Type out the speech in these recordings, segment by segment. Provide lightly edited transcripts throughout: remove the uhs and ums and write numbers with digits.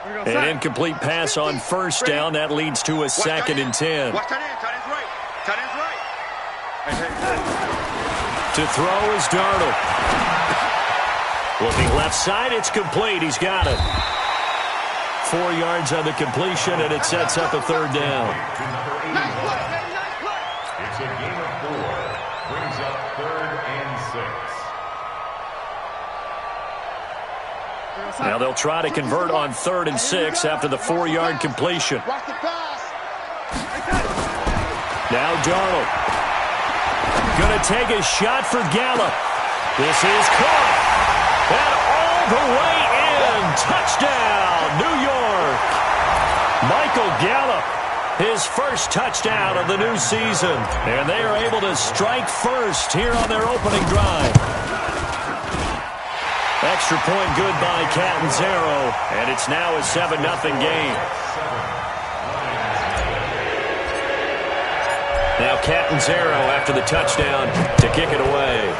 An incomplete pass on first down. That leads to a 2nd and 10. To throw is Darnold. Looking left side, it's complete. He's got it. 4 yards on the completion, and it sets up a 3rd down. It's a gain of 4. Brings up 3rd and 6. Now they'll try to convert on 3rd and 6 after the 4-yard completion. Now Darnold. Going to take a shot for Gallup. This is caught. And all the way in. Touchdown, New York. Michael Gallup, his first touchdown of the new season. And they are able to strike first here on their opening drive. Extra point good by Catanzaro. And it's now a 7-0 game. Now Catanzaro after the touchdown to kick it away.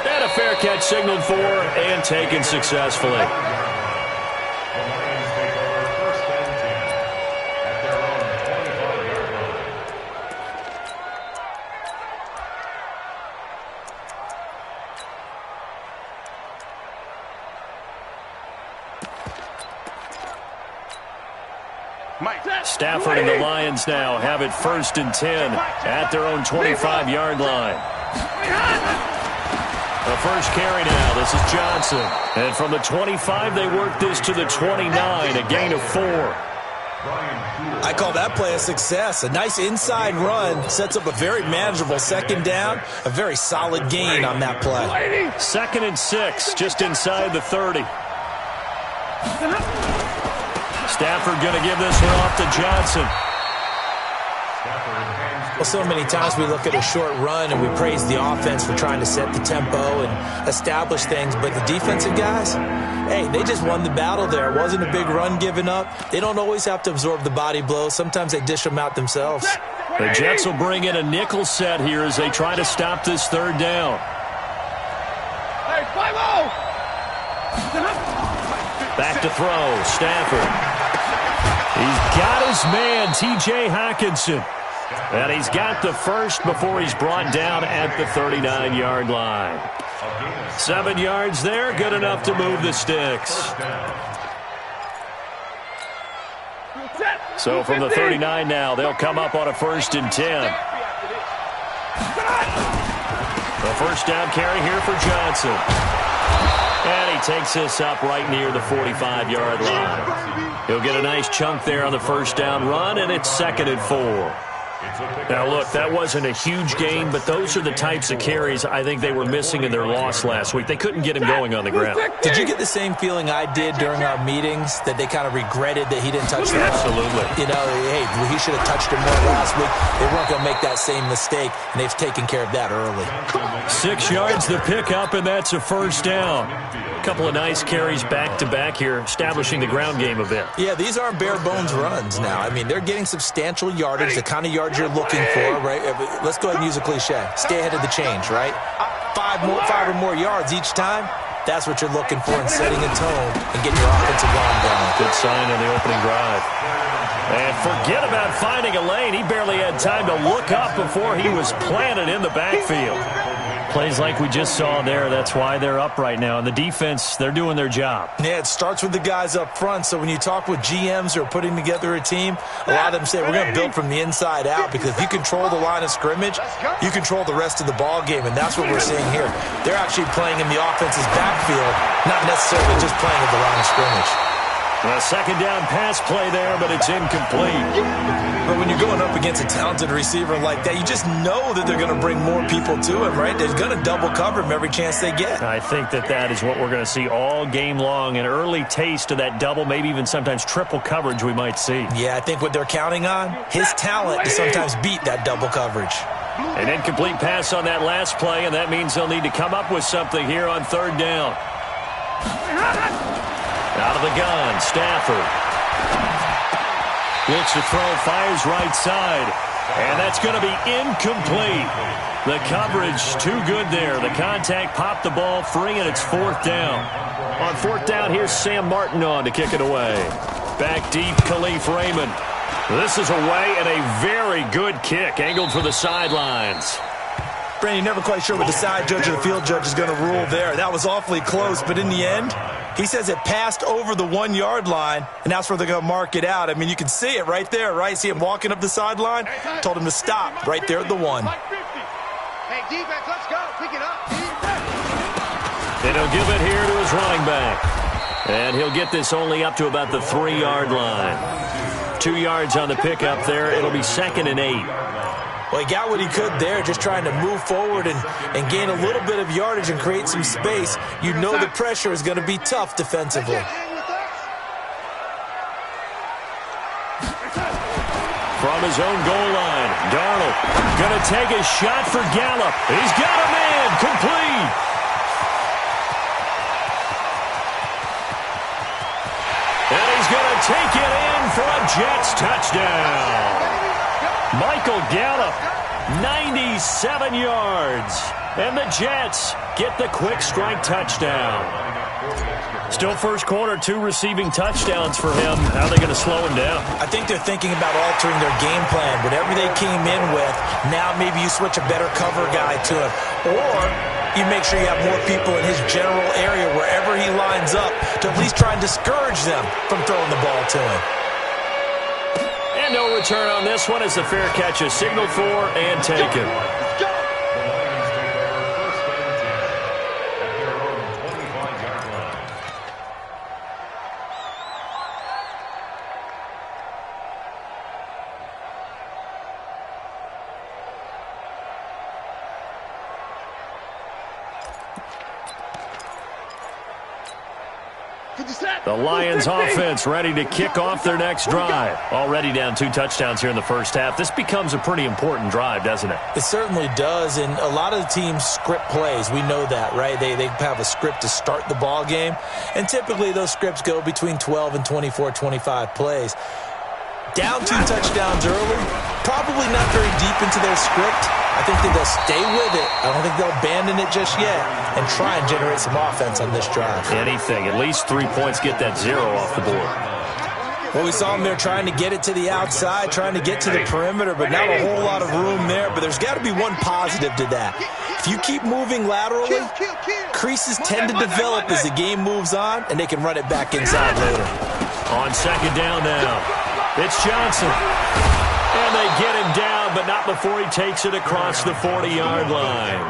And a fair catch signaled for and taken successfully. Stafford and the Lions now have it 1st and 10 at their own 25-yard line. The first carry now. This is Johnson. And from the 25, they work this to the 29, a gain of 4. I call that play a success. A nice inside run sets up a very manageable 2nd down. A very solid gain on that play. 2nd and 6, just inside the 30. Stafford going to give this one off to Johnson. Well, so many times we look at a short run and we praise the offense for trying to set the tempo and establish things, but the defensive guys, hey, they just won the battle there. It wasn't a big run given up. They don't always have to absorb the body blows. Sometimes they dish them out themselves. The Jets will bring in a nickel set here as they try to stop this 3rd down. Back to throw, Stafford. He's got his man, T.J. Hockenson. And he's got the first before he's brought down at the 39-yard line. 7 yards there, good enough to move the sticks. So from the 39 now, they'll come up on a 1st and 10. The first down carry here for Johnson. And he takes this up right near the 45-yard line. He'll get a nice chunk there on the first down run, and it's 2nd and 4. Now, look, that wasn't a huge gain, but those are the types of carries I think they were missing in their loss last week. They couldn't get him going on the ground. Did you get the same feeling I did during our meetings, that they kind of regretted that he didn't touch the ball? Absolutely. You know, hey, he should have touched him more last week. They weren't going to make that same mistake, and they've taken care of that early. 6 yards the pickup, and that's a first down. A couple of nice carries back-to-back here, establishing the ground game a bit. Yeah, these aren't bare-bones runs now. I mean, they're getting substantial yardage, the kind of yards you're looking for, right? Let's go ahead and use a cliche. Stay ahead of the change, right? 5 or more yards each time. That's what you're looking for in setting a tone and getting your offensive line going. Good sign on the opening drive. And forget about finding a lane. He barely had time to look up before he was planted in the backfield. Plays like we just saw there. That's why they're up right now. And the defense, they're doing their job. Yeah, it starts with the guys up front. So when you talk with GMs who are putting together a team, a lot of them say we're going to build from the inside out, because if you control the line of scrimmage, you control the rest of the ball game, and that's what we're seeing here. They're actually playing in the offense's backfield, not necessarily just playing at the line of scrimmage. A second down pass play there, but it's incomplete. But when you're going up against a talented receiver like that, you just know that they're going to bring more people to him, right? They're going to double cover him every chance they get. I think that is what we're going to see all game long, an early taste of that double, maybe even sometimes triple coverage we might see. Yeah, I think what they're counting on, his talent to sometimes beat that double coverage. An incomplete pass on that last play, and that means they'll need to come up with something here on 3rd down. Out of the gun, Stafford. Looks to throw, fires right side. And that's going to be incomplete. The coverage too good there. The contact popped the ball free, and it's fourth down. On fourth down, here's Sam Martin on to kick it away. Back deep, Khalif Raymond. This is away, and a very good kick, angled for the sidelines. Brandon, you're never quite sure what the side judge or the field judge is going to rule there. That was awfully close, but in the end, he says it passed over the 1 yard line, and that's where they're going to mark it out. I mean, you can see it right there, right? See him walking up the sideline? Told him to stop right there at the 1. Hey, defense, let's go. Pick it up. And he'll give it here to his running back. And he'll get this only up to about the 3 yard line. 2 yards on the pickup there. It'll be 2nd and 8. Well, he got what he could there, just trying to move forward and gain a little bit of yardage and create some space. You know the pressure is going to be tough defensively. From his own goal line, Darnold going to take a shot for Gallup. He's got a man, complete. And he's going to take it in for a Jets touchdown. Michael Gallup, 97 yards. And the Jets get the quick strike touchdown. Still first quarter, 2 receiving touchdowns for him. How are they going to slow him down? I think they're thinking about altering their game plan. Whatever they came in with, now maybe you switch a better cover guy to him. Or you make sure you have more people in his general area wherever he lines up to at least try and discourage them from throwing the ball to him. And no return on this one as the fair catch is signaled for and taken. The Lions offense ready to kick off their next drive. Already down 2 touchdowns here in the first half. This becomes a pretty important drive, doesn't it? It certainly does, and a lot of the teams script plays. We know that, right? They have a script to start the ball game, and typically those scripts go between 12 and 24, 25 plays. Down 2 touchdowns early, probably not very deep into their script. I think that they'll stay with it. I don't think they'll abandon it just yet and try and generate some offense on this drive. Anything. At least 3 points, get that 0 off the board. Well, we saw them there trying to get it to the outside, trying to get to the perimeter, but not a whole lot of room there. But there's got to be one positive to that. If you keep moving laterally, creases tend to develop as the game moves on, and they can run it back inside later. On second down now, it's Johnson. And they get him down, but not before he takes it across the 40-yard line.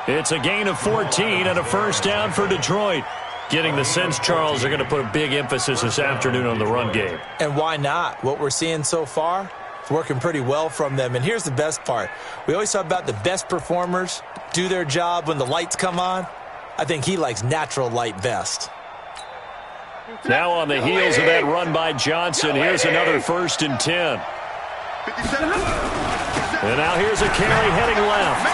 It's a gain of 14 and a first down for Detroit. Getting the sense, Charles, are going to put a big emphasis this afternoon on the run game. And why not? What we're seeing so far is working pretty well from them. And here's the best part. We always talk about the best performers do their job when the lights come on. I think he likes natural light best. Now on the heels of that run by Johnson, here's another 1st and 10. And now here's a carry heading left.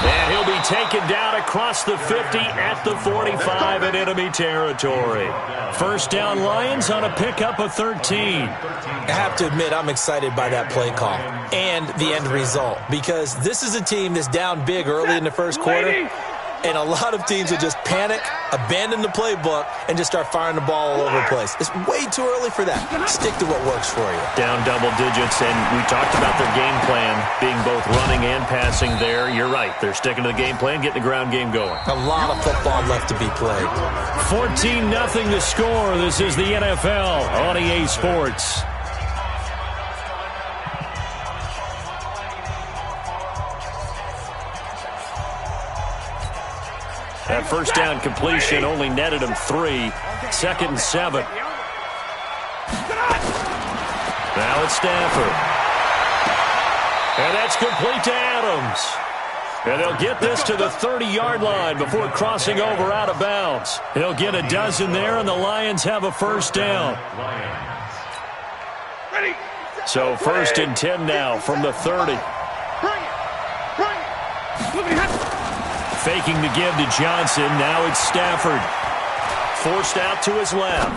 And he'll be taken down across the 50 at the 45 in enemy territory. First down Lions on a pickup of 13. I have to admit, I'm excited by that play call and the end result, because this is a team that's down big early in the first quarter, and a lot of teams will just panic, abandon the playbook, and just start firing the ball all over the place. It's way too early for that. Stick to what works for you. Down double digits, and we talked about their game plan being both running and passing there. You're right. They're sticking to the game plan, getting the ground game going. A lot of football left to be played. 14-0 the score. This is the NFL on EA Sports. That first down completion only netted him 3. 2nd and 7. Now it's Stafford. And that's complete to Adams. And they'll get this to the 30-yard line before crossing over out of bounds. He'll get a dozen there, and the Lions have a first down. So 1st and 10 now from the 30. Faking the give to Johnson. Now it's Stafford. Forced out to his left.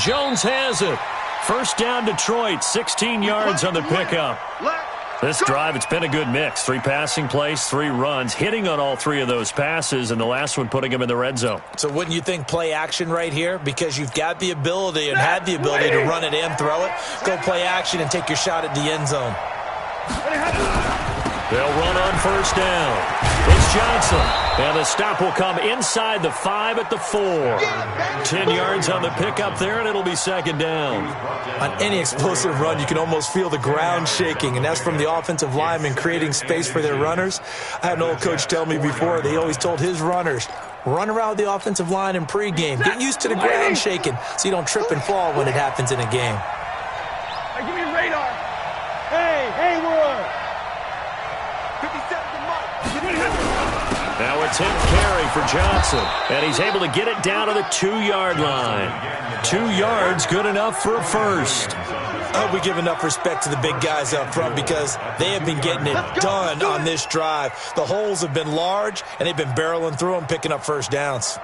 Jones has it. First down, Detroit, 16 yards on the pickup. This drive, it's been a good mix. 3 passing plays, 3 runs, hitting on all 3 of those passes, and the last one putting him in the red zone. So wouldn't you think play action right here? Because you've got the ability and had the ability to run it and throw it. Go play action and take your shot at the end zone. They'll run on first down. It's Johnson. And the stop will come inside the 5 at the 4. 10 yards on the pickup there, and it'll be second down. On any explosive run, you can almost feel the ground shaking, and that's from the offensive linemen creating space for their runners. I had an old coach tell me before, they always told his runners, run around the offensive line in pregame. Get used to the ground shaking so you don't trip and fall when it happens in a game. Hey, give me radar. Hey, we're on. 57 to Mike. Now a 10th carry for Johnson, and he's able to get it down to the 2-yard line. 2 yards, good enough for a first. I hope we give enough respect to the big guys up front because they have been getting it done on this drive. The holes have been large, and they've been barreling through them, picking up first downs.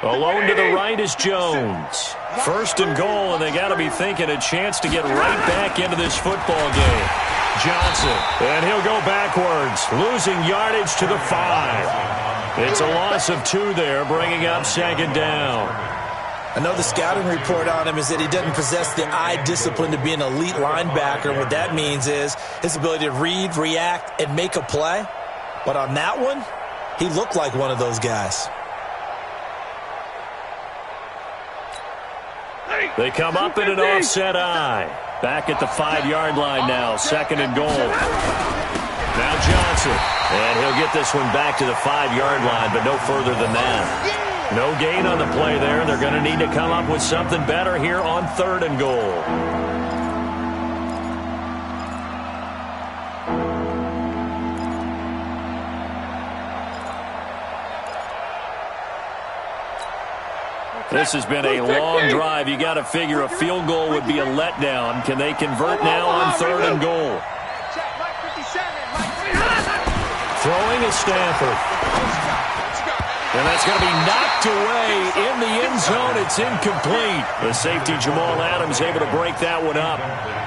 Alone to the right is Jones. First and goal, and they got to be thinking a chance to get right back into this football game. Johnson, and he'll go backwards, losing yardage to the 5. It's a loss of 2 there, bringing up second down. I know the scouting report on him is that he doesn't possess the eye discipline to be an elite linebacker. What that means is his ability to read, react, and make a play. But on that one, he looked like one of those guys. They come up in an offset eye. Back at the 5-yard line now, second and goal. Now Johnson, and he'll get this one back to the 5-yard line, but no further than that. No gain on the play there. They're going to need to come up with something better here on third and goal. This has been a long drive. You got to figure a field goal would be a letdown. Can they convert now on third and goal? Throwing is Stafford. And that's going to be knocked away in the end zone. It's incomplete. The safety, Jamal Adams, able to break that one up.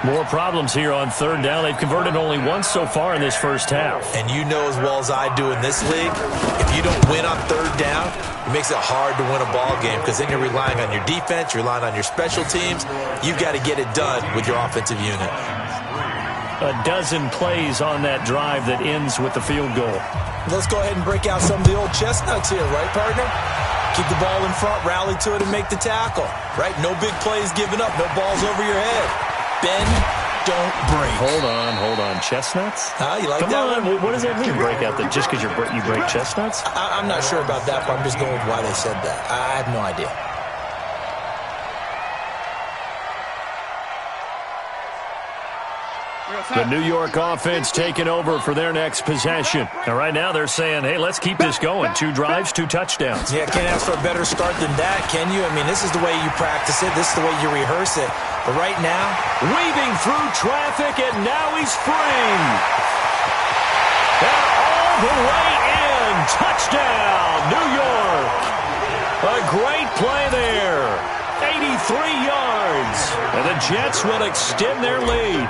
More problems here on third down. They've converted only once so far in this first half. And you know as well as I do in this league, if you don't win on third down, it makes it hard to win a ball game because then you're relying on your defense, you're relying on your special teams. You've got to get it done with your offensive unit. A dozen plays on that drive that ends with the field goal. Let's go ahead and break out some of the old chestnuts here, right, partner? Keep the ball in front, rally to it, and make the tackle, right? No big plays given up, no balls over your head. Bend, don't break. Hold on. Chestnuts? You like Come that on. one? What does that mean, break out? That just because you break chestnuts? I'm not sure about that, but I'm just going with why they said that. I have no idea. The New York offense taking over for their next possession. And right now they're saying, hey, let's keep this going. 2 drives, 2 touchdowns. Yeah, can't ask for a better start than that, can you? I mean, this is the way you practice it. This is the way you rehearse it. But right now, weaving through traffic, and now he's free. And all the way in. Touchdown, New York. A great play there. 83 yards. And the Jets will extend their lead.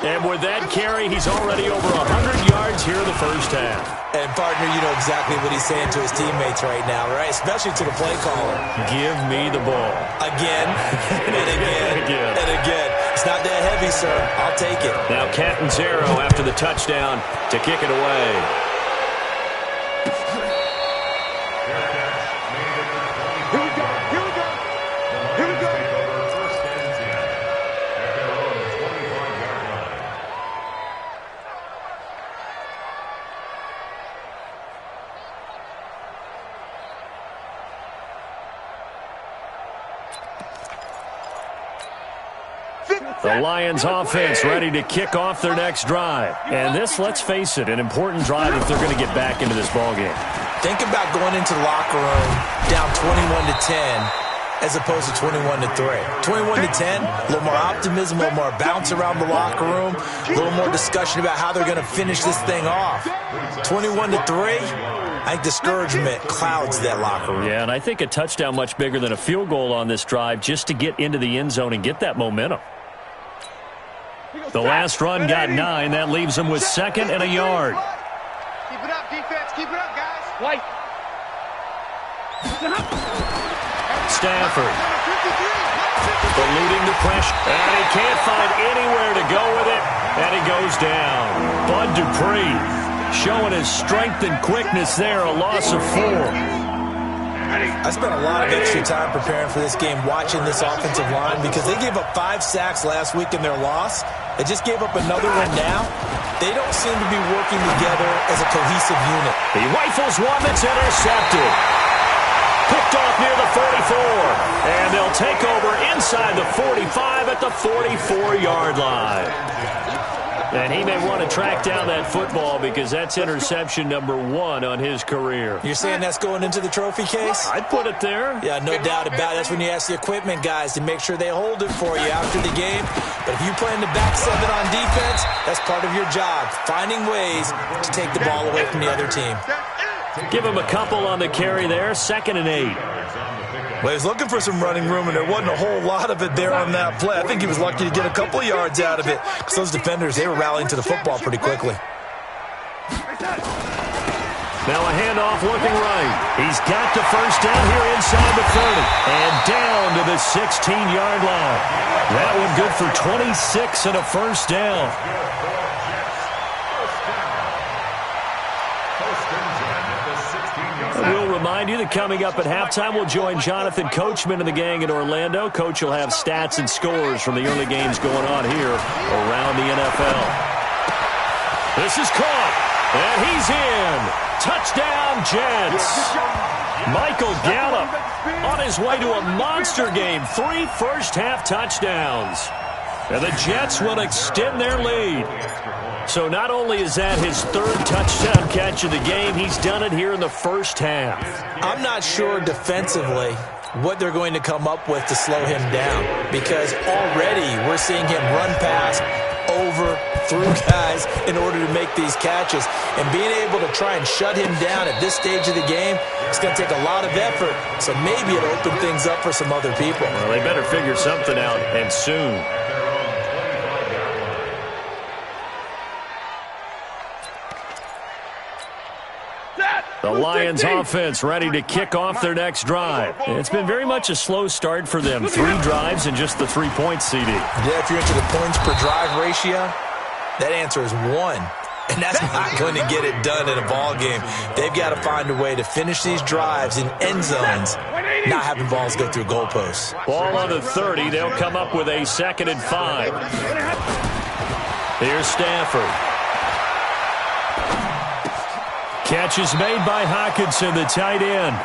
And with that carry, he's already over 100 yards here in the first half. And, partner, you know exactly what he's saying to his teammates right now, right? Especially to the play caller. Give me the ball. Again, and again, and again. It's not that heavy, sir. I'll take it. Now Catanzaro after the touchdown to kick it away. The Lions offense ready to kick off their next drive. And this, let's face it, an important drive if they're going to get back into this ballgame. Think about going into the locker room down 21-10 as opposed to 21-3. 21-10, a little more optimism, a little more bounce around the locker room, a little more discussion about how they're going to finish this thing off. 21-3, I think discouragement clouds that locker room. Yeah, and I think a touchdown much bigger than a field goal on this drive just to get into the end zone and get that momentum. The last run got 9. That leaves them with 2nd and a yard. Keep it up, defense. Keep it up, guys. White. Stafford eluding the pressure, and he can't find anywhere to go with it, and he goes down. Bud Dupree showing his strength and quickness there, a loss of 4. I spent a lot of extra time preparing for this game, watching this offensive line, because they gave up 5 sacks last week in their loss. They just gave up another one now. They don't seem to be working together as a cohesive unit. He rifles one that's intercepted. Picked off near the 44. And they'll take over inside the 45 at the 44-yard line. And he may want to track down that football because that's interception number 1 on his career. You're saying that's going into the trophy case? I'd put it there. Yeah, no doubt about it. That's when you ask the equipment guys to make sure they hold it for you after the game. But if you play in the back 7 on defense, that's part of your job, finding ways to take the ball away from the other team. Give him a couple on the carry there, 2nd and 8. Well, he was looking for some running room, and there wasn't a whole lot of it there on that play. I think he was lucky to get a couple of yards out of it, because those defenders, they were rallying to the football pretty quickly. Now a handoff looking right. He's got the first down here inside the 30, and down to the 16-yard line. That one good for 26 and a first down. We'll remind you that coming up at halftime, we'll join Jonathan Coachman and the gang in Orlando. Coach will have stats and scores from the early games going on here around the NFL. This is caught, and he's in. Touchdown, Jets. Michael Gallup on his way to a monster game. 3 first-half touchdowns. And the Jets will extend their lead. So not only is that his 3rd touchdown catch of the game, he's done it here in the first half. I'm not sure defensively what they're going to come up with to slow him down, because already we're seeing him run past, over, through guys in order to make these catches. And being able to try and shut him down at this stage of the game, it's going to take a lot of effort. So maybe it'll open things up for some other people. Well, they better figure something out, and soon. The Lions offense ready to kick off their next drive. It's been very much a slow start for them. 3 drives and just the 3 points, CD. Yeah, if you're into the points per drive ratio, that answer is 1. And that's not going to get it done in a ball game. They've got to find a way to finish these drives in end zones, not having balls go through goalposts. Ball on the 30. They'll come up with a 2nd and 5. Here's Stafford. Catch is made by Hockenson, the tight end.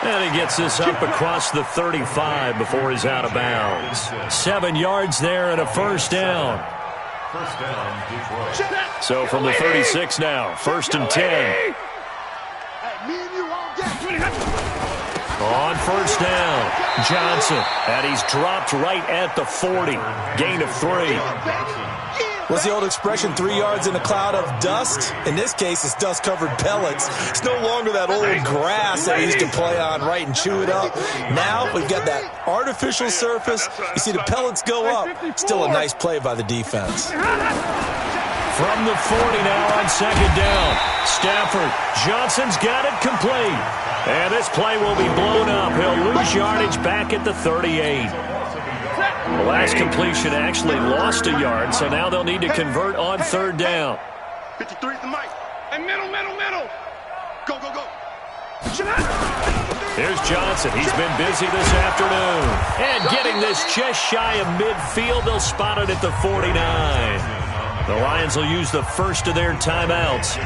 And he gets this up across the 35 before he's out of bounds. 7 yards there and a first down. First down, Detroit. So from the 36 now, 1st and 10. On first down, Johnson. And he's dropped right at the 40. Gain of 3. What's the old expression, 3 yards in a cloud of dust? In this case, it's dust-covered pellets. It's no longer that old grass that we used to play on, right, and chew it up. Now we've got that artificial surface. You see the pellets go up. Still a nice play by the defense. From the 40 now on 2nd down. Stafford. Johnson's got it complete. And this play will be blown up. He'll lose yardage back at the 38. The last completion actually lost a yard, so now they'll need to convert on 3rd down. 53 the mic. And middle. Go. Here's Johnson. He's been busy this afternoon. And getting this just shy of midfield, they'll spot it at the 49. The Lions will use the first of their timeouts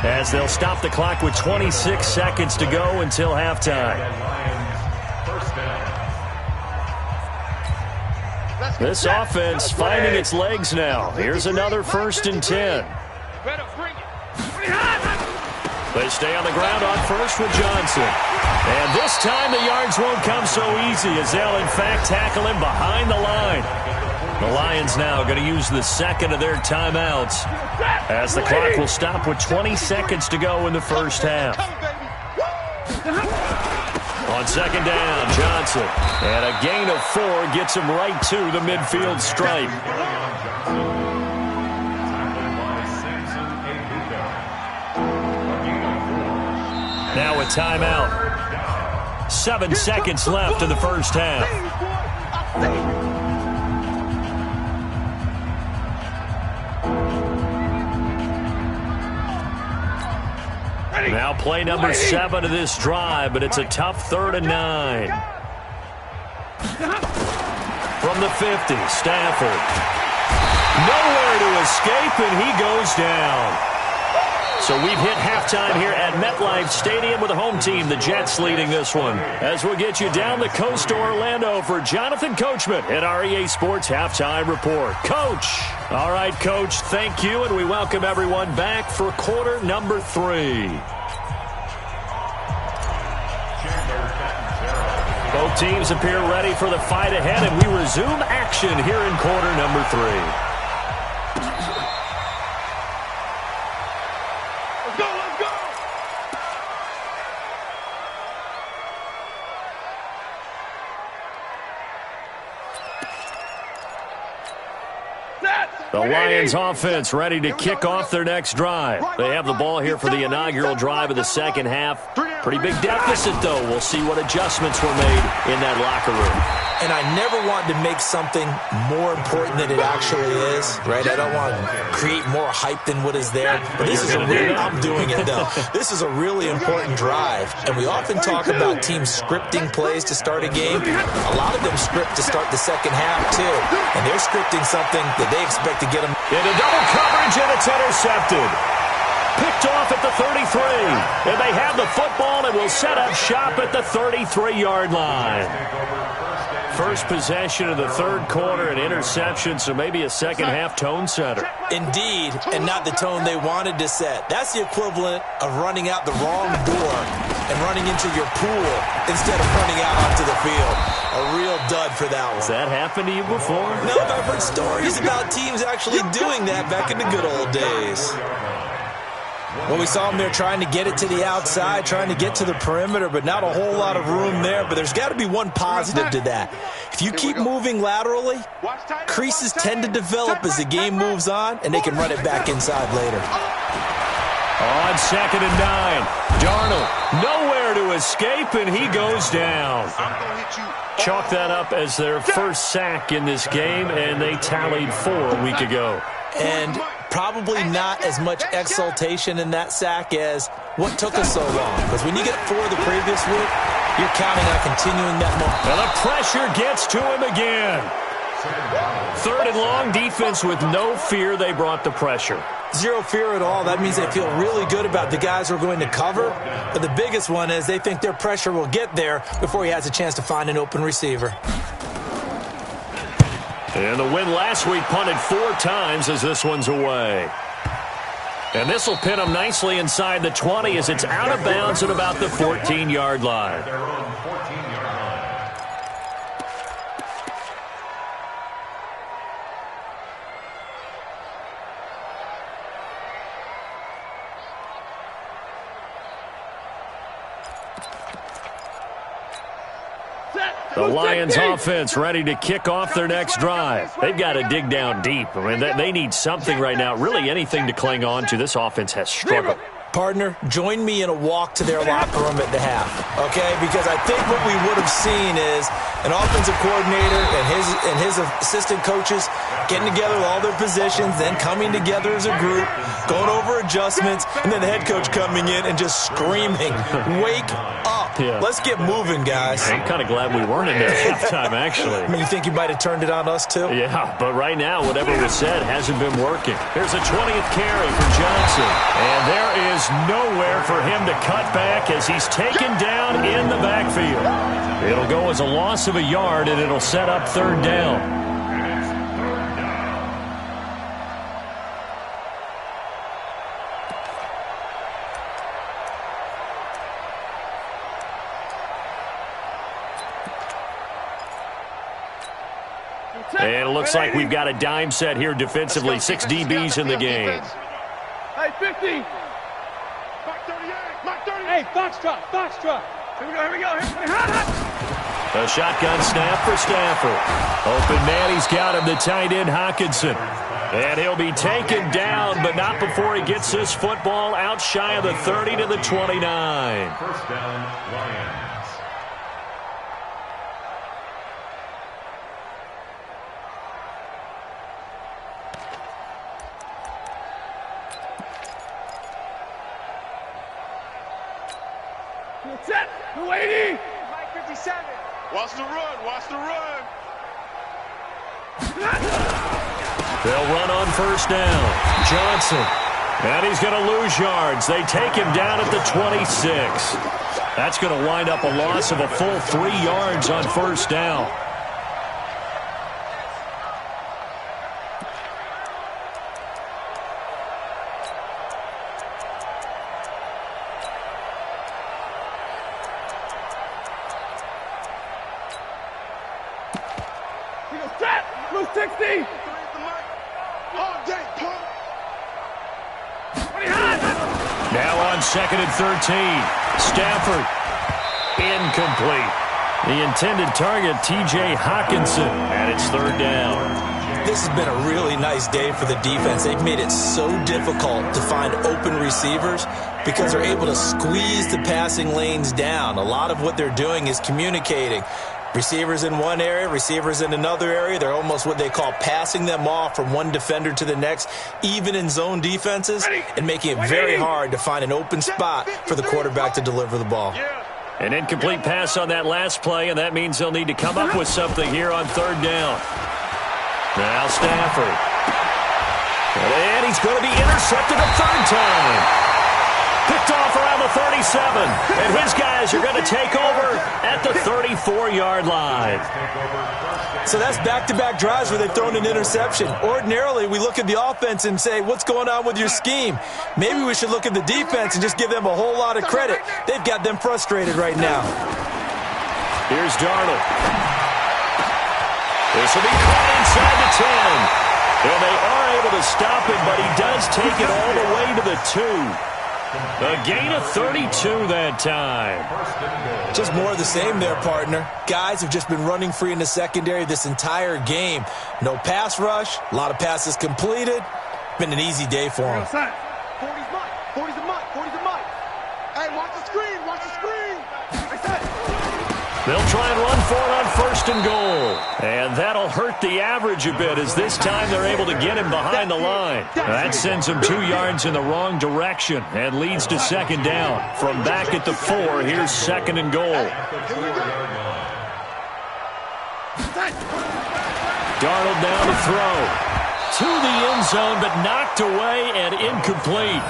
as they'll stop the clock with 26 seconds to go until halftime. This offense finding its legs now. Here's another 1st and 10. They stay on the ground on first with Johnson. And this time the yards won't come so easy as they'll, in fact, tackle him behind the line. The Lions now going to use the second of their timeouts as the clock will stop with 20 seconds to go in the first half. On second down, Johnson. And a gain of 4 gets him right to the midfield stripe. Now a timeout. 7 seconds left in the first half. Now play number 7 of this drive, but it's a tough 3rd and 9. From the 50, Stafford. Nowhere to escape, and he goes down. So we've hit halftime here at MetLife Stadium with the home team, the Jets, leading this one. As we'll get you down the coast to Orlando for Jonathan Coachman at our EA Sports Halftime Report. Coach. All right, Coach, thank you, and we welcome everyone back for quarter number 3. Both teams appear ready for the fight ahead, and we resume action here in quarter number 3. The Lions offense ready to kick off their next drive. They have the ball here for the inaugural drive of the second half. Pretty big deficit, though. We'll see what adjustments were made in that locker room. And I never want to make something more important than it actually is, right? I don't want to create more hype than what is there. But this is a real, I'm doing it, though. This is a really important drive. And we often talk about teams scripting plays to start a game. A lot of them script to start the second half, too. And they're scripting something that they expect to get them into double coverage, and it's intercepted. Picked off at the 33. And they have the football and will set up shop at the 33-yard line. First possession of the third quarter, an interception, so maybe a second-half tone setter. Indeed, and not the tone they wanted to set. That's the equivalent of running out the wrong door and running into your pool instead of running out onto the field. A real dud for that one. Has that happened to you before? No, I've heard stories about teams actually doing that back in the good old days. Well, we saw them there trying to get it to the outside, trying to get to the perimeter, but not a whole lot of room there. But there's got to be one positive to that. If you keep moving laterally, creases tend to develop as the game moves on, and they can run it back inside later. On second and 9, Darnold nowhere to escape, and he goes down. Chalk that up as their first sack in this game, and they tallied 4 a week ago. And probably not as much exultation in that sack as what took us so long. Because when you get 4 the previous week, you're counting on continuing that momentum. And the pressure gets to him again. Third and long, defense with no fear. They brought the pressure. Zero fear at all. That means they feel really good about the guys who are going to cover. But the biggest one is they think their pressure will get there before he has a chance to find an open receiver. And the win last week punted 4 times as this one's away. And this will pin them nicely inside the 20 as it's out of bounds at about the 14-yard line. The Lions offense ready to kick off their next drive. They've got to dig down deep. I mean, they need something right now, really anything to cling on to. This offense has struggled. Partner, join me in a walk to their locker room at the half, okay? Because I think what we would have seen is an offensive coordinator and his assistant coaches getting together with all their positions, then coming together as a group, going over adjustments, and then the head coach coming in and just screaming, "Wake up. Yeah. Let's get moving, guys." I'm kind of glad we weren't in there at halftime, actually. I mean, you think you might have turned it on us, too? Yeah, but right now, whatever was said hasn't been working. Here's a 20th carry for Johnson. And there is nowhere for him to cut back as he's taken down in the backfield. It'll go as a loss of a yard, and it'll set up third down. And it looks like we've got a dime set here defensively. 6 DBs in the game. Hey, 50. Mark 38. Mark 38. Hey, Foxtrot. Here we go. A shotgun snap for Stafford. Open man, he's got him, the tight end Hockenson. And he'll be taken down, but not before he gets this football out shy of the 30 to the 29. First down, Lions. Set. 280. Mike 57. Watch the run. They'll run on first down. Johnson. And he's going to lose yards. They take him down at the 26. That's going to wind up a loss of a full 3 yards on first down. Set. 60. Now on 2nd and 13. Stafford. Incomplete. The intended target, T.J. Hockenson, and it's 3rd down. This has been a really nice day for the defense. They've made it so difficult to find open receivers because they're able to squeeze the passing lanes down. A lot of what they're doing is communicating. Receivers in one area, receivers in another area. They're almost what they call passing them off from one defender to the next, even in zone defenses, and making it very hard to find an open spot for the quarterback to deliver the ball. An incomplete pass on that last play, and that means they'll need to come up with something here on 3rd down. Now Stafford. And he's going to be intercepted a 3rd time. Picked off around the 37. And his guys are going to take over at the 34-yard line. So that's back-to-back drives where they've thrown an interception. Ordinarily, we look at the offense and say, what's going on with your scheme? Maybe we should look at the defense and just give them a whole lot of credit. They've got them frustrated right now. Here's Darnold. This will be caught inside the 10. And they are able to stop him, but he does take it all the way to the 2. A gain of 32 that time. Just more of the same there, partner. Guys have just been running free in the secondary this entire game. No pass rush, a lot of passes completed. Been an easy day for them. 40's mine. 40's a mine. Hey, watch the screen. They'll try and run for it on 1st and goal. And that'll hurt the average a bit as this time they're able to get him behind the line. That sends him 2 yards in the wrong direction and leads to 2nd down. From back at the 4, here's 2nd and goal. Darnold now to throw. To the end zone, but knocked away and incomplete.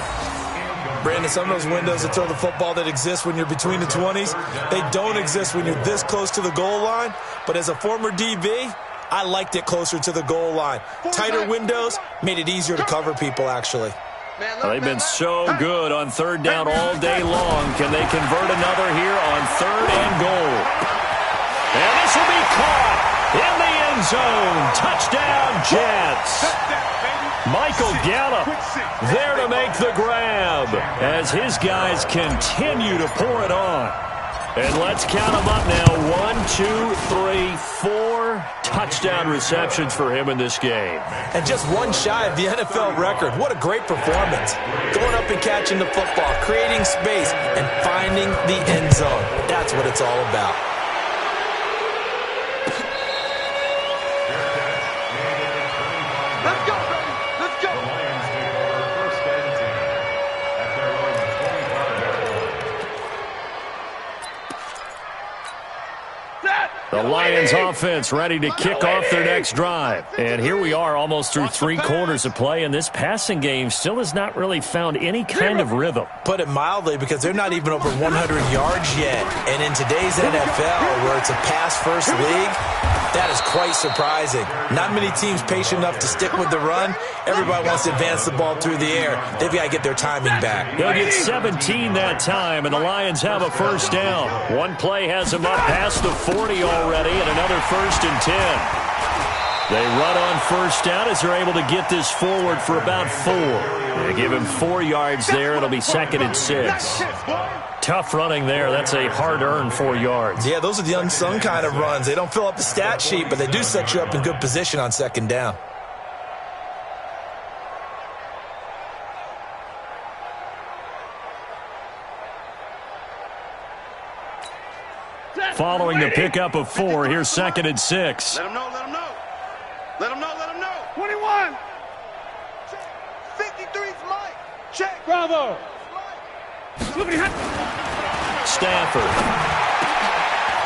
Brandon, some of those windows to throw the football that exist when you're between the 20s, they don't exist when you're this close to the goal line. But as a former DB, I liked it closer to the goal line. Tighter windows made it easier to cover people, actually. Well, they've been so good on 3rd down all day long. Can they convert another here on 3rd and goal? And this will be caught in the end zone. Touchdown, Jets. Michael Gallup there to make the grab as his guys continue to pour it on. And let's count them up now. 1, 2, 3, 4 touchdown receptions for him in this game. And just one shy of the NFL record. What a great performance. Going up and catching the football, creating space, and finding the end zone. That's what it's all about. Let's go, baby. Let's go. The Lions take over 1st and 10 at their own 25-yard line. The Lions offense ready to kick off their next drive. And here we are almost through 3 quarters of play, and this passing game still has not really found any kind of rhythm. Put it mildly, because they're not even over 100 yards yet. And in today's NFL, where it's a pass-first league, that is quite surprising. Not many teams patient enough to stick with the run. Everybody wants to advance the ball through the air. They've got to get their timing back. They'll get 17 that time, and the Lions have a 1st down. One play has them up past the 40 already, and another 1st and 10. They run on first down as they're able to get this forward for about 4. They give him 4 yards there. It'll be 2nd and 6. Tough running there. That's a hard-earned 4 yards. Yeah, those are the unsung kind of runs. They don't fill up the stat sheet, but they do set you up in good position on 2nd down. Following the pickup of 4, here's 2nd and 6. Let him know, let him know. Let him know, let him know. 21. 53's Mike. Check. Bravo. Stafford.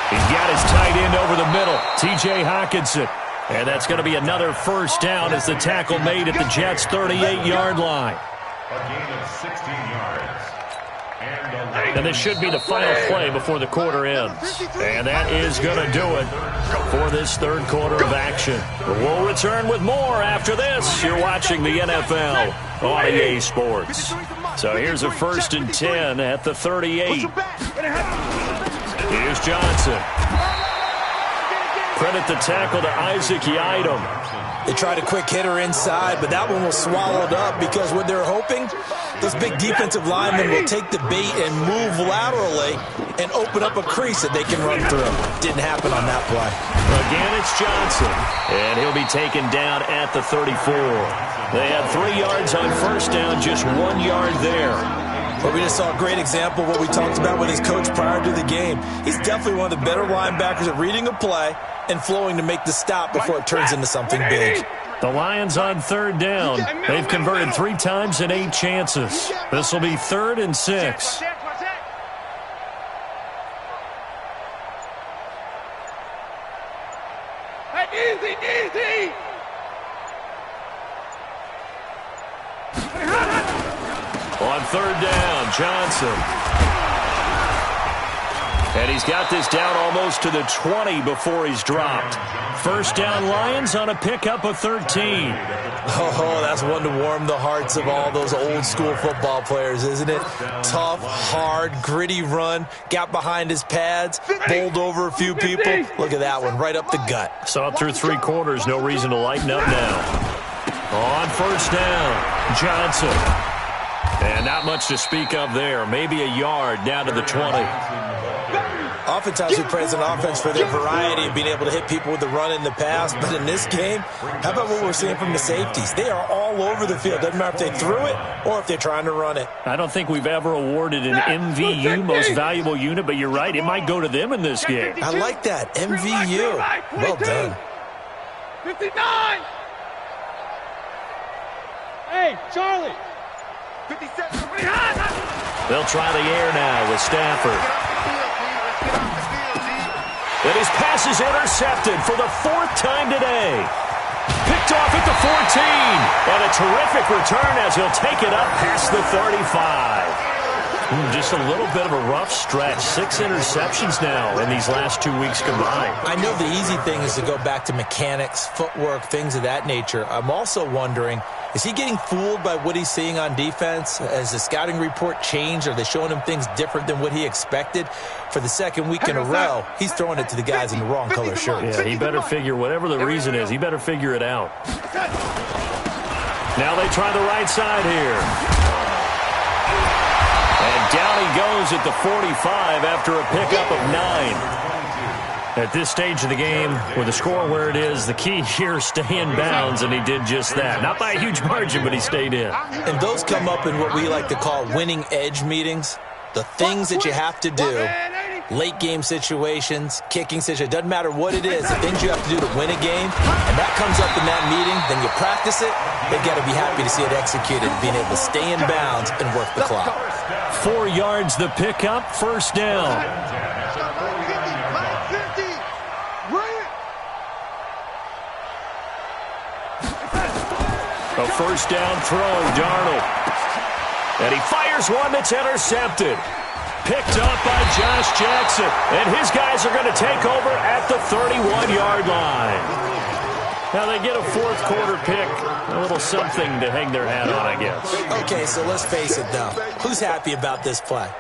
He's got his tight end over the middle, T.J. Hockenson. And that's going to be another first down as the tackle made at the Jets' 38-yard line. A gain of 16 yards. And this should be the final play before the quarter ends. And that is going to do it for this 3rd quarter of action. We'll return with more after this. You're watching the NFL on EA Sports. So here's a 1st and 10 at the 38. Here's Johnson. Credit the tackle to Isaac Yiadom. They tried a quick hitter inside, but that one was swallowed up because what they're hoping, those big defensive linemen will take the bait and move laterally and open up a crease that they can run through. Didn't happen on that play. Again, it's Johnson, and he'll be taken down at the 34. They had 3 yards on first down, just 1 yard there. But we just saw a great example of what we talked about with his coach prior to the game. He's definitely one of the better linebackers at reading a play and flowing to make the stop before it turns into something big. The Lions on 3rd down. They've converted 3 times in 8 chances. This will be 3rd and 6. Easy, easy. On 3rd down, Johnson. And he's got this down almost to the 20 before he's dropped. First down, Lions on a pickup of 13. Oh, that's one to warm the hearts of all those old-school football players, isn't it? Tough, hard, gritty run. Got behind his pads, bowled over a few people. Look at that one, right up the gut. Saw it through 3 quarters. No reason to lighten up now. On first down, Johnson. And not much to speak of there. Maybe a yard down to the 20. Oftentimes we praise an offense for their variety of being able to hit people with the run in the past. But in this game, how about what we're seeing from the safeties? They are all over the field. Doesn't matter if they threw it or if they're trying to run it. I don't think we've ever awarded an MVU, most valuable unit, but you're right. It might go to them in this game. I like that. MVU. Well done. 59. Hey, Charlie. 57. They'll try the air now with Stafford. And his pass is intercepted for the 4th time today. Picked off at the 14. And a terrific return as he'll take it up past the 35. Just a little bit of a rough stretch. 6 interceptions now in these last 2 weeks combined. I know the easy thing is to go back to mechanics, footwork, things of that nature. I'm also wondering, is he getting fooled by what he's seeing on defense? Has the scouting report changed? Are they showing him things different than what he expected? For the 2nd week in a row, he's throwing it to the guys in the wrong color shirts. Yeah, he better figure, whatever the reason is, he better figure it out. Now they try the right side here. And down he goes at the 45 after a pickup of 9. At this stage of the game, with the score where it is, the key here, stay in bounds, and he did just that. Not by a huge margin, but he stayed in. And those come up in what we like to call winning edge meetings. The things that you have to do, late game situations, kicking situations, doesn't matter what it is, the things you have to do to win a game, and that comes up in that meeting, then you practice it, they've got to be happy to see it executed, being able to stay in bounds and work the clock. 4 yards the pickup, first down. A first down throw, Darnold. And he fires one that's intercepted. Picked up by Josh Jackson. And his guys are going to take over at the 31-yard line. Now they get a 4th quarter pick. A little something to hang their hat on, I guess. Okay, so let's face it, though. Who's happy about this play?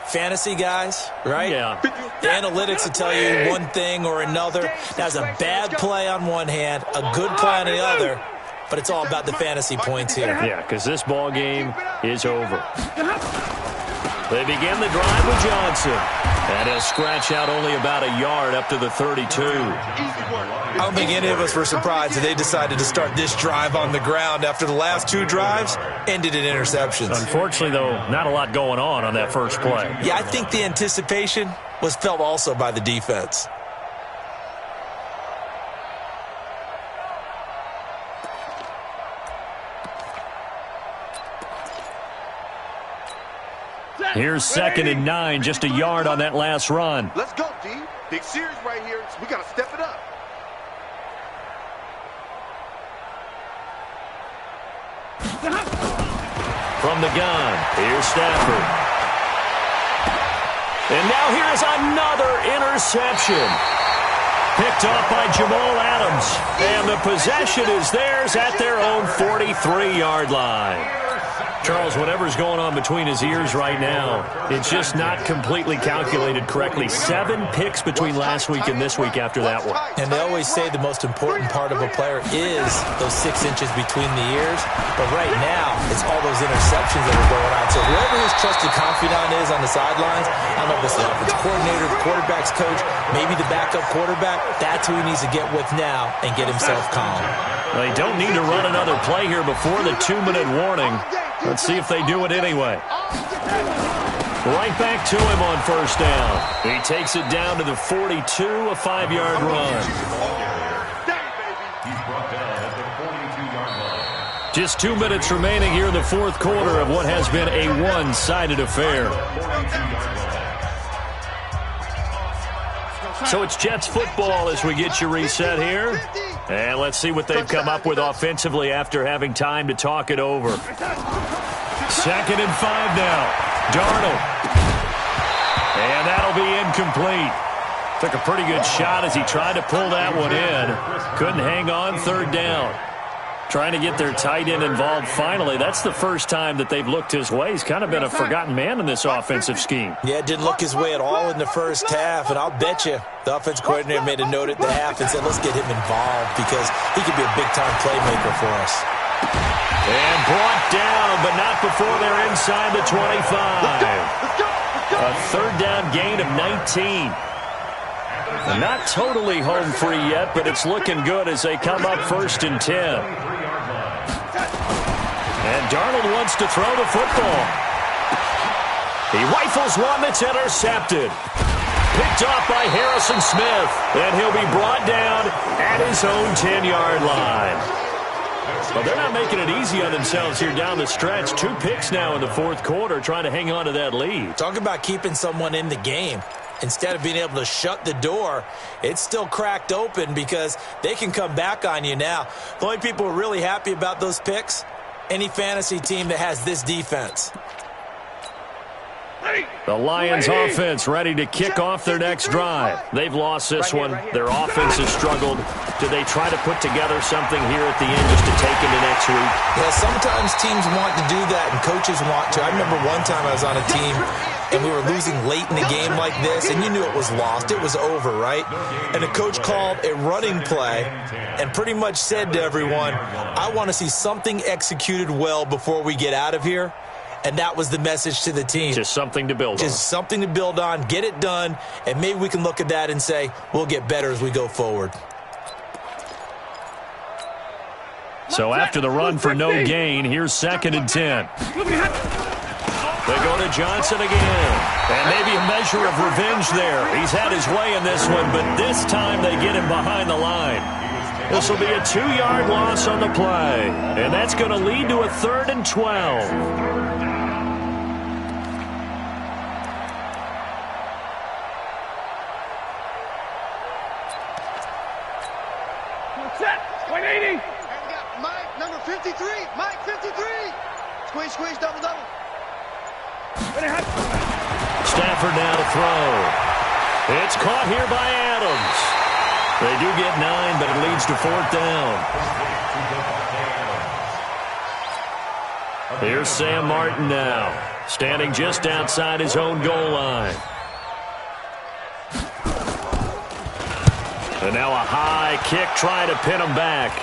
fantasy guys, right? Yeah. The analytics will tell you one thing or another. That's a bad play on one hand, a good play on the other, but it's all about the fantasy points here. Yeah, because this ball game is over. They begin the drive with Johnson. And he'll scratch out only about a yard up to the 32. I don't think any of us were surprised that they decided to start this drive on the ground after the last 2 drives ended in interceptions. Unfortunately, though, not a lot going on that first play. Yeah, I think the anticipation was felt also by the defense. Here's 2nd and 9, just a yard on that last run. Let's go, D. Big series right here. We got to step it up. From the gun, here's Stafford. And now here's another interception. Picked off by Jamal Adams. And the possession is theirs at their own 43-yard line. Charles, whatever's going on between his ears right now, it's just not completely calculated correctly. 7 picks between last week and this week after that one. And they always say the most important part of a player is those 6 inches between the ears. But right now, it's all those interceptions that are going on. So whoever his trusted confidant is on the sidelines, I don't know if it's the offensive coordinator, the quarterback's coach, maybe the backup quarterback, that's who he needs to get with now and get himself calm. Well, they don't need to run another play here before the 2-minute warning. Let's see if they do it anyway. Right back to him on first down. He takes it down to the 42, a 5-yard run. Just 2 minutes remaining here in the fourth quarter of what has been a one-sided affair. So it's Jets football as we get you reset here. And let's see what they've come up with offensively after having time to talk it over. 2nd and 5 now. Darnold. And that'll be incomplete. Took a pretty good shot as he tried to pull that one in. Couldn't hang on, 3rd down. Trying to get their tight end involved finally. That's the first time that they've looked his way. He's kind of been a forgotten man in this offensive scheme. Yeah, didn't look his way at all in the first half, and I'll bet you the offensive coordinator made a note at the half and said, let's get him involved because he could be a big-time playmaker for us. And brought down, but not before they're inside the 25. A 3rd down gain of 19. And not totally home free yet, but it's looking good as they come up 1st and 10. And Darnold wants to throw the football. He rifles one that's intercepted. Picked off by Harrison Smith. And he'll be brought down at his own 10-yard line. Well, they're not making it easy on themselves here down the stretch. 2 picks now in the fourth quarter, trying to hang on to that lead. Talk about keeping someone in the game. Instead of being able to shut the door, it's still cracked open because they can come back on you now. The only people who are really happy about those picks, any fantasy team that has this defense. The Lions offense ready to kick off their next drive. They've lost this one. Their offense has struggled. Do they try to put together something here at the end just to take into next week? Yeah, sometimes teams want to do that and coaches want to. I remember one time I was on a team and we were losing late in a game like this, and you knew it was lost. It was over, right? And the coach called a running play and pretty much said to everyone, I want to see something executed well before we get out of here. And that was the message to the team. Just something to build on. Just something to build on, get it done, and maybe we can look at that and say, we'll get better as we go forward. So after the run for no gain, here's 2nd and 10. They go to Johnson again. And maybe a measure of revenge there. He's had his way in this one, but this time they get him behind the line. This will be a 2-yard loss on the play. And that's going to lead to a 3rd and 12. Set. 180. And we got Mike, number 53. Mike, 53. Squeeze, squeeze, double, double. Stafford now to throw. It's caught here by Adams. They do get 9, but it leads to 4th down. Here's Sam Martin now, standing just outside his own goal line. And now a high kick trying to pin him back.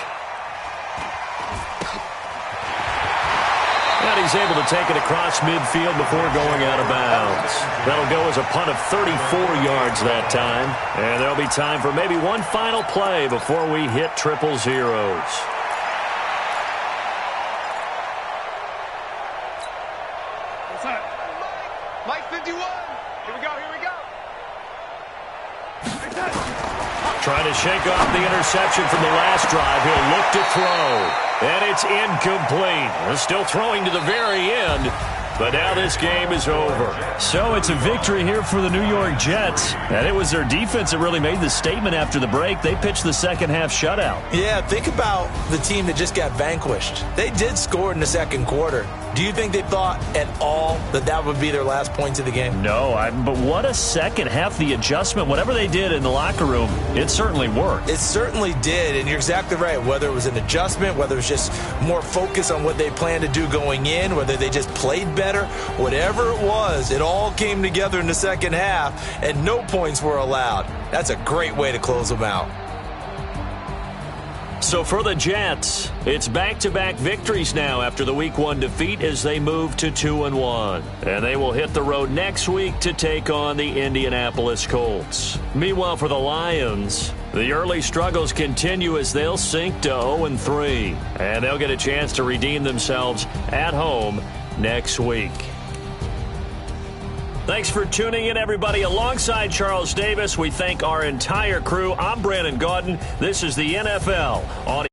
And he's able to take it across midfield before going out of bounds. That'll go as a punt of 34 yards that time. And there'll be time for maybe one final play before we hit triple zeros. Mike 51. Here we go, here we go. Trying to shake off the interception from the last drive. He'll look to throw. And it's incomplete. They're still throwing to the very end. But now this game is over. So it's a victory here for the New York Jets. And it was their defense that really made the statement after the break. They pitched the second half shutout. Yeah, think about the team that just got vanquished. They did score in the second quarter. Do you think they thought at all that that would be their last points of the game? No, but what a second half. The adjustment, whatever they did in the locker room, it certainly worked. It certainly did, and you're exactly right. Whether it was an adjustment, whether it was just more focus on what they planned to do going in, whether they just played better, whatever it was, it all came together in the second half, and no points were allowed. That's a great way to close them out. So for the Jets, it's back-to-back victories now after the Week 1 defeat as they move to 2-1. And they will hit the road next week to take on the Indianapolis Colts. Meanwhile, for the Lions, the early struggles continue as they'll sink to 0-3. And they'll get a chance to redeem themselves at home next week. Thanks for tuning in, everybody. Alongside Charles Davis, we thank our entire crew. I'm Brandon Gaudin. This is the NFL on